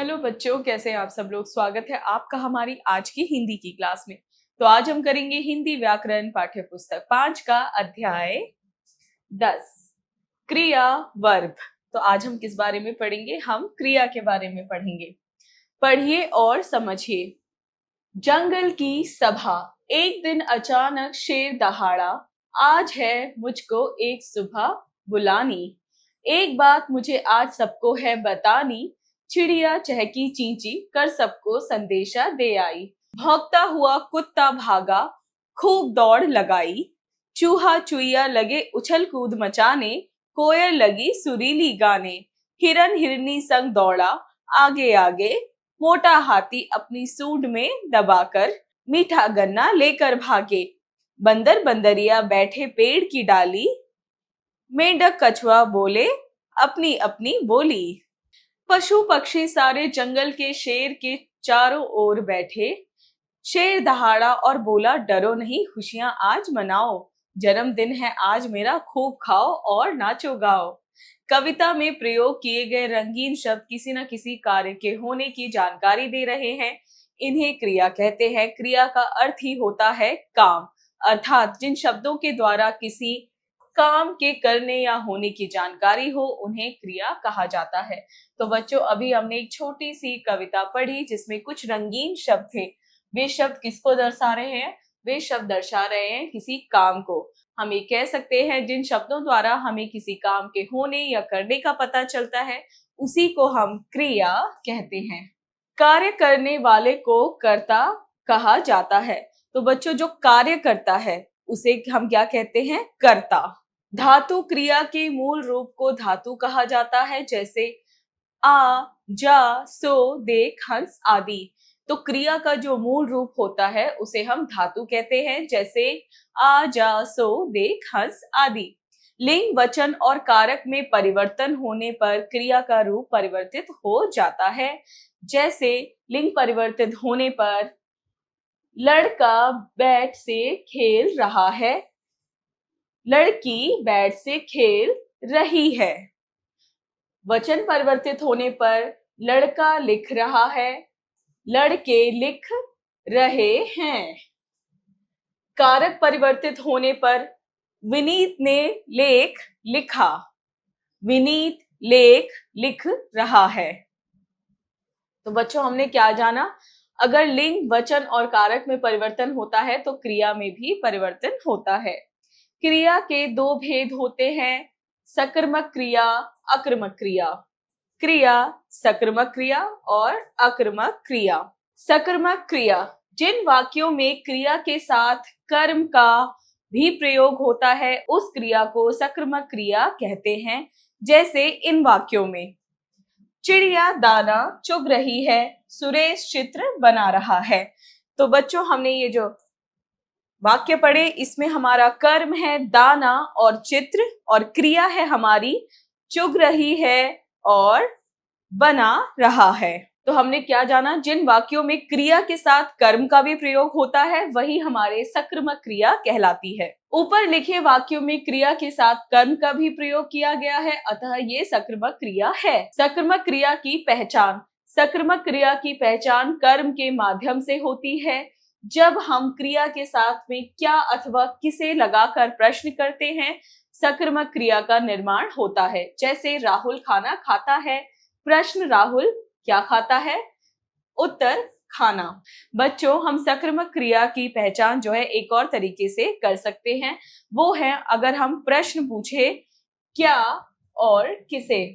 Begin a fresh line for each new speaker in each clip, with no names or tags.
Hello बच्चों, कैसे हैं आप सब लोग। स्वागत है आपका हमारी आज की हिंदी की क्लास में। तो आज हम करेंगे हिंदी व्याकरण पाठ्य पुस्तक 5 का अध्याय 10 क्रिया वर्ब। तो आज हम किस बारे में पढ़ेंगे? हम क्रिया के बारे में पढ़ेंगे। पढ़िए और समझिए। जंगल की सभा, एक दिन अचानक शेर दहाड़ा, आज है मुझको एक सुबह बुलानी। एक बात मुझे आज सबको है बतानी, चिड़िया चहकी चींची कर सबको संदेशा दे आई। भौंकता हुआ कुत्ता भागा, खूब दौड़ लगाई, चूहा चुईया लगे उछल कूद मचाने, कोयल लगी सुरीली गाने, हिरन हिरनी संग दौड़ा आगे आगे, मोटा हाथी अपनी सूंड में दबाकर मीठा गन्ना लेकर भागे, बंदर बंदरिया बैठे पेड़ की डाली, मेंढक कछुआ बोले अपनी अपनी बोली। पशु पक्षी सारे जंगल के शेर के चारों ओर बैठे। शेर दहाड़ा और बोला, डरो नहीं, खुशियां आज मनाओ, जन्मदिन है आज मेरा, खूब खाओ और नाचो गाओ। कविता में प्रयोग किए गए रंगीन शब्द किसी न किसी कार्य के होने की जानकारी दे रहे हैं। इन्हें क्रिया कहते हैं। क्रिया का अर्थ ही होता है काम, अर्थात जिन शब्दों के द्वारा किसी काम के करने या होने की जानकारी हो उन्हें क्रिया कहा जाता है। तो बच्चों, अभी हमने एक छोटी सी कविता पढ़ी जिसमें कुछ रंगीन शब्द थे। वे शब्द किसको दर्शा रहे हैं? वे शब्द दर्शा रहे हैं किसी काम को। हम ये कह सकते हैं जिन शब्दों द्वारा हमें किसी काम के होने या करने का पता चलता है उसी को हम क्रिया कहते हैं। कार्य करने वाले को कर्ता कहा जाता है। तो बच्चों, जो कार्य करता है उसे हम क्या कहते हैं? कर्ता। धातु क्रिया के मूल रूप को धातु कहा जाता है, जैसे आ, जा, सो, देख, हंस आदि। तो क्रिया का जो मूल रूप होता है उसे हम धातु कहते हैं, जैसे आ, जा, सो, देख, हंस आदि। लिंग, वचन और कारक में परिवर्तन होने पर क्रिया का रूप परिवर्तित हो जाता है। जैसे लिंग परिवर्तित होने पर लड़का बैट से खेल रहा है, लड़की बैट से खेल रही है। वचन परिवर्तित होने पर लड़का लिख रहा है, लड़के लिख रहे हैं। कारक परिवर्तित होने पर विनीत ने लेख लिखा, विनीत लेख लिख रहा है। तो बच्चों, हमने क्या जाना? अगर लिंग, वचन और कारक में परिवर्तन होता है तो क्रिया में भी परिवर्तन होता है। क्रिया के दो भेद होते हैं, सकर्मक क्रिया, अकर्मक क्रिया। क्रिया सकर्मक क्रिया और अकर्मक क्रिया। सकर्मक क्रिया, जिन वाक्यों में क्रिया के साथ कर्म का भी प्रयोग होता है उस क्रिया को सकर्मक क्रिया कहते हैं। जैसे इन वाक्यों में, चिड़िया दाना चुग रही है, सुरेश चित्र बना रहा है। तो बच्चों, हमने ये जो वाक्य पढ़े इसमें हमारा कर्म है दाना और चित्र, और क्रिया है हमारी चुग रही है और बना रहा है। तो हमने क्या जाना? जिन वाक्यों में क्रिया के साथ कर्म का भी प्रयोग होता है वही हमारे सकर्मक क्रिया कहलाती है। ऊपर लिखे वाक्यों में क्रिया के साथ कर्म का भी प्रयोग किया गया है, अतः ये सकर्मक क्रिया है। सकर्मक क्रिया की पहचान, सकर्मक क्रिया की पहचान कर्म के माध्यम से होती है। जब हम क्रिया के साथ में क्या अथवा किसे लगाकर प्रश्न करते हैं, सकर्मक क्रिया का निर्माण होता है। जैसे राहुल खाना खाता है, प्रश्न राहुल क्या खाता है, उत्तर खाना। बच्चों, हम सकर्मक क्रिया की पहचान जो है एक और तरीके से कर सकते हैं, वो है अगर हम प्रश्न पूछे क्या और किसे,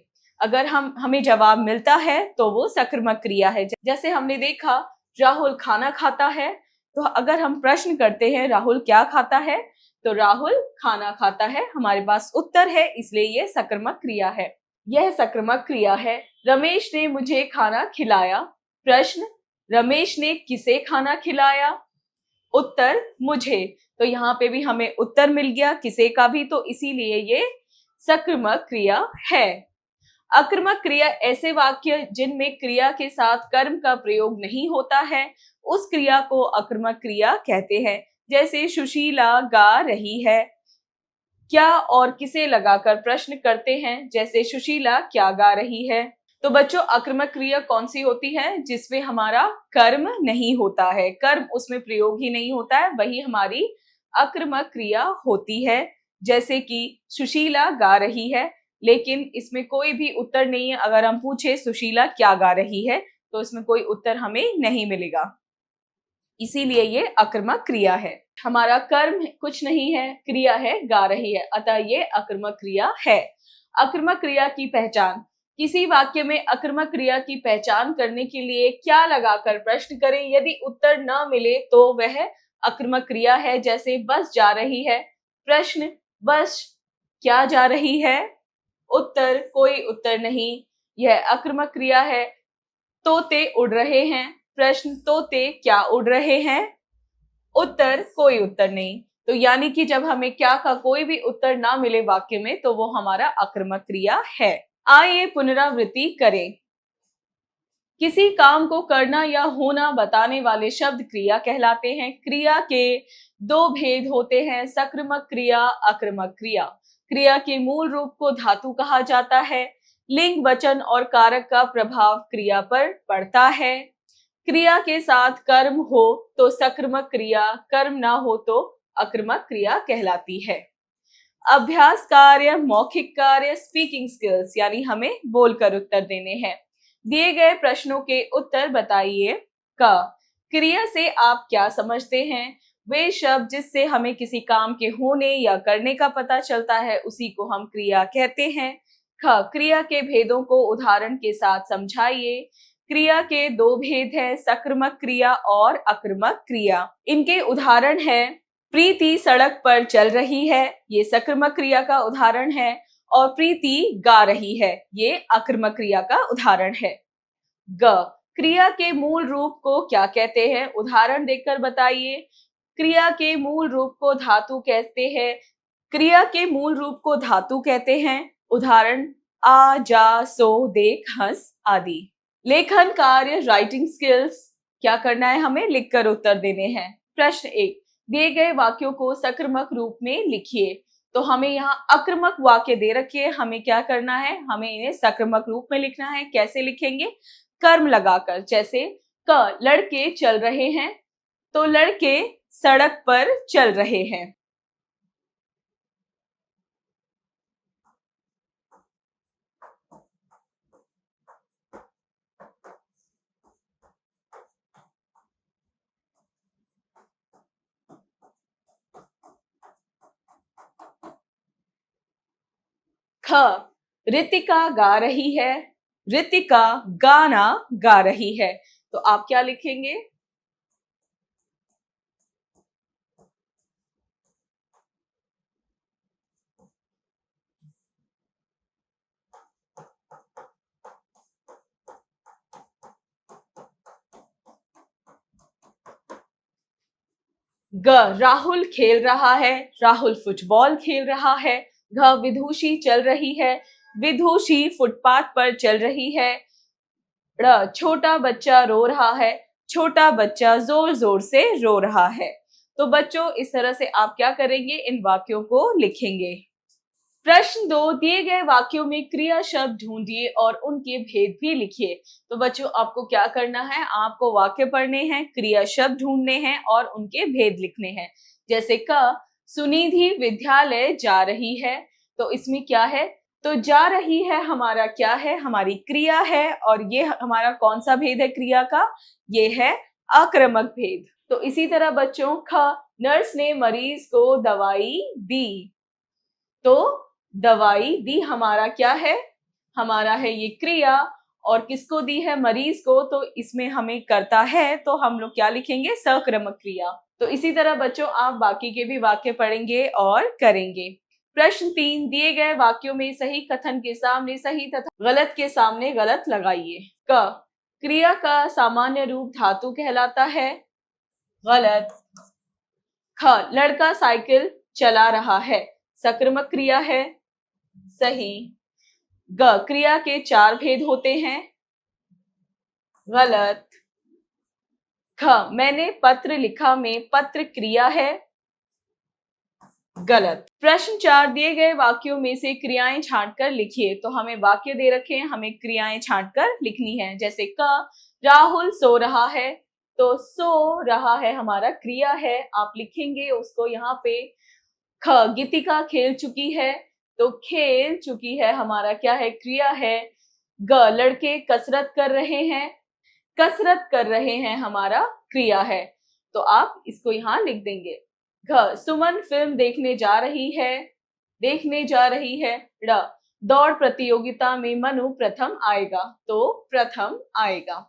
अगर हमें जवाब मिलता है तो वो सकर्मक क्रिया है। जैसे हमने देखा राहुल खाना खाता है, तो अगर हम प्रश्न करते हैं राहुल क्या खाता है, तो राहुल खाना खाता है, हमारे पास उत्तर है, इसलिए ये सकर्मक क्रिया है। यह सकर्मक क्रिया है। रमेश ने मुझे खाना खिलाया, प्रश्न रमेश ने किसे खाना खिलाया, उत्तर मुझे। तो यहाँ पे भी हमें उत्तर मिल गया किसे का भी, तो इसीलिए ये सकर्मक क्रिया है। अकर्मक क्रिया ऐसे वाक्य जिनमें क्रिया के साथ कर्म का प्रयोग नहीं होता है उस क्रिया को अकर्मक क्रिया कहते हैं। जैसे सुशीला गा रही है, क्या और किसे लगाकर प्रश्न करते हैं, जैसे सुशीला क्या गा रही है। तो बच्चों आक्रामक क्रिया कौन सी होती है? जिसमें हमारा कर्म नहीं होता है, कर्म उसमें प्रयोग ही नहीं होता है, वही हमारी आक्रामक क्रिया होती है। जैसे कि सुशीला गा रही है, लेकिन इसमें कोई भी उत्तर नहीं है। अगर हम पूछे सुशीला क्या गा रही है, तो इसमें कोई उत्तर हमें नहीं मिलेगा, इसीलिए ये आक्रामक क्रिया है। हमारा कर्म कुछ नहीं है, क्रिया है गा रही है, अतः ये आक्रामक क्रिया है। आक्रामक क्रिया की पहचान, किसी वाक्य में आक्रामक क्रिया की पहचान करने के लिए क्या लगाकर प्रश्न करें, यदि उत्तर न मिले तो वह आक्रामक क्रिया है। जैसे बस जा रही है, प्रश्न बस क्या जा रही है, उत्तर कोई उत्तर नहीं, यह आक्रामक क्रिया है। तोते उड़ रहे हैं, प्रश्न तोते क्या उड़ रहे हैं, उत्तर कोई उत्तर नहीं। तो यानी कि जब हमें क्या का कोई भी उत्तर ना मिले वाक्य में, तो वो हमारा आक्रामक क्रिया है। आइए पुनरावृत्ति करें। किसी काम को करना या होना बताने वाले शब्द क्रिया कहलाते हैं। क्रिया के दो भेद होते हैं, सक्रिमक क्रिया, आक्रामक क्रिया। क्रिया के मूल रूप को धातु कहा जाता है। लिंग, वचन और कारक का प्रभाव क्रिया पर पड़ता है। क्रिया के साथ कर्म हो तो सक्रिमक क्रिया, कर्म ना हो तो आक्रामक क्रिया कहलाती है। अभ्यास कार्य, मौखिक कार्य, स्पीकिंग स्किल्स, यानी हमें बोलकर उत्तर देने हैं। दिए गए प्रश्नों के उत्तर बताइए। क, क्रिया से आप क्या समझते हैं? वे शब्द जिससे हमें किसी काम के होने या करने का पता चलता है, उसी को हम क्रिया कहते हैं। ख, क्रिया के भेदों को उदाहरण के साथ समझाइए। क्रिया के दो भेद है, सक्रिमक क्रिया और आक्रामक क्रिया। इनके उदाहरण है, प्रीति सड़क पर चल रही है, ये सक्रिमक क्रिया का उदाहरण है, और प्रीति गा रही है, ये आक्रामक क्रिया का उदाहरण है। ग, क्रिया के मूल रूप को क्या कहते हैं? उदाहरण देकर बताइए। क्रिया के मूल रूप को धातु कहते हैं। क्रिया के मूल रूप को धातु कहते हैं। उदाहरण आ, जा, सो, देख, हंस आदि। लेखन कार्य, राइटिंग स्किल्स, क्या करना है? हमें लिखकर उत्तर देने हैं। प्रश्न 1, दिए गए वाक्यों को सक्रिमक रूप में लिखिए। तो हमें यहाँ आक्रामक वाक्य दे रखे हैं, हमें क्या करना है? हमें इन्हें सक्रिमक रूप में लिखना है। कैसे लिखेंगे? कर्म लगाकर। जैसे क, लड़के चल रहे हैं, तो लड़के सड़क पर चल रहे हैं। ख, रितिका गा रही है, रितिका गाना गा रही है। तो आप क्या लिखेंगे? ग, राहुल खेल रहा है, राहुल फुटबॉल खेल रहा है। घ, विदुषी चल रही है, विदुषी फुटपाथ पर चल रही है। ड़, छोटा बच्चा रो रहा है, छोटा बच्चा जोर जोर से रो रहा है। तो बच्चों इस तरह से आप क्या करेंगे? इन वाक्यों को लिखेंगे। प्रश्न 2, दिए गए वाक्यों में क्रिया शब्द ढूंढिए और उनके भेद भी लिखिए। तो बच्चों आपको क्या करना है? आपको वाक्य पढ़ने हैं, क्रिया शब्द ढूंढने हैं और उनके भेद लिखने हैं। जैसे क, सुनिधि विद्यालय जा रही है, तो इसमें क्या है? तो जा रही है हमारा क्या है? हमारी क्रिया है, और ये हमारा कौन सा भेद है क्रिया का? ये है आक्रामक भेद। तो इसी तरह बच्चों ख, नर्स ने मरीज को दवाई दी, तो दवाई दी हमारा क्या है? हमारा है ये क्रिया, और किसको दी है? मरीज को। तो इसमें हमें करता है, तो हम लोग क्या लिखेंगे? सक्रिमक क्रिया। तो इसी तरह बच्चों आप बाकी के भी वाक्य पढ़ेंगे और करेंगे। प्रश्न 3, दिए गए वाक्यों में सही कथन के सामने सही तथा गलत के सामने गलत लगाइए। क, क्रिया का सामान्य रूप धातु कहलाता है, गलत। ख, लड़का साइकिल चला रहा है, सक्रिमक क्रिया है, सही। ग, क्रिया के 4 भेद होते हैं, गलत। ख, मैंने पत्र लिखा में पत्र क्रिया है, गलत। प्रश्न 4, दिए गए वाक्यों में से क्रियाएं छांटकर लिखिए। तो हमें वाक्य दे रखे हैं, हमें क्रियाएं छांटकर लिखनी है। जैसे राहुल सो रहा है, तो सो रहा है हमारा क्रिया है, आप लिखेंगे उसको यहाँ पे। गीतिका खेल चुकी है, तो खेल चुकी है हमारा क्या है, क्रिया है। लड़के कसरत कर रहे हैं, कसरत कर रहे हैं हमारा क्रिया है, तो आप इसको यहाँ लिख देंगे। सुमन फिल्म देखने जा रही है, देखने जा रही है। दौड़ प्रतियोगिता में मनु प्रथम आएगा, तो प्रथम आएगा।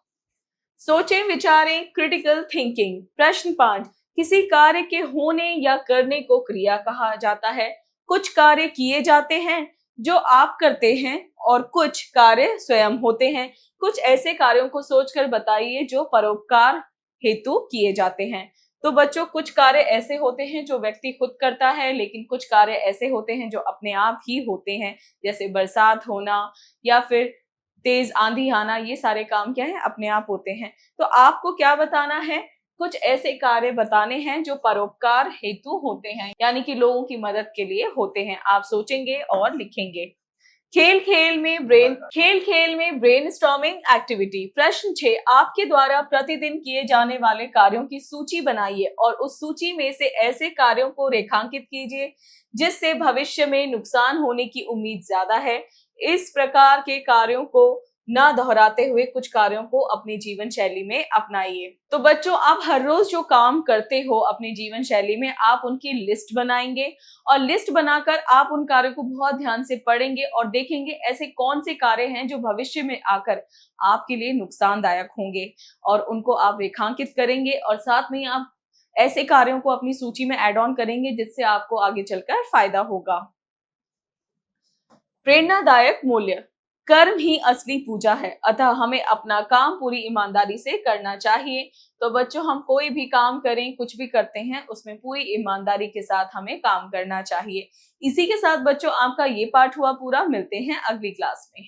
सोचें विचारें, क्रिटिकल थिंकिंग। प्रश्न 5, किसी कार्य के होने या करने को क्रिया कहा जाता है। कुछ कार्य किए जाते हैं जो आप करते हैं और कुछ कार्य स्वयं होते हैं। कुछ ऐसे कार्यों को सोचकर बताइए जो परोपकार हेतु किए जाते हैं। तो बच्चों, कुछ कार्य ऐसे होते हैं जो व्यक्ति खुद करता है, लेकिन कुछ कार्य ऐसे होते हैं जो अपने आप ही होते हैं, जैसे बरसात होना या फिर तेज आंधी आना। ये सारे काम क्या है, अपने आप होते हैं। तो आपको क्या बताना है, कुछ ऐसे कार्य बताने हैं जो परोपकार हेतु होते हैं, यानी कि लोगों की मदद के लिए होते हैं। आप सोचेंगे और लिखेंगे। खेल खेल में ब्रेनस्टॉर्मिंग एक्टिविटी। प्रश्न 6, आपके द्वारा प्रतिदिन किए जाने वाले कार्यों की सूची बनाइए और उस सूची में से ऐसे कार्यों को रेखांकित कीजिए जिससे भविष्य में नुकसान होने की उम्मीद ज्यादा है। इस प्रकार के कार्यों को ना दोहराते हुए कुछ कार्यों को अपनी जीवन शैली में अपनाइए। तो बच्चों, आप हर रोज जो काम करते हो अपनी जीवन शैली में, आप उनकी लिस्ट बनाएंगे और लिस्ट बनाकर आप उन कार्यों को बहुत ध्यान से पढ़ेंगे और देखेंगे ऐसे कौन से कार्य हैं जो भविष्य में आकर आपके लिए नुकसानदायक होंगे, और उनको आप रेखांकित करेंगे और साथ में आप ऐसे कार्यों को अपनी सूची में ऐड ऑन करेंगे जिससे आपको आगे चलकर फायदा होगा। प्रेरणादायक मूल्य। कर्म ही असली पूजा है, अतः हमें अपना काम पूरी ईमानदारी से करना चाहिए। तो बच्चों, हम कोई भी काम करें, कुछ भी करते हैं, उसमें पूरी ईमानदारी के साथ हमें काम करना चाहिए। इसी के साथ बच्चों, आपका ये पाठ हुआ पूरा। मिलते हैं अगली क्लास में।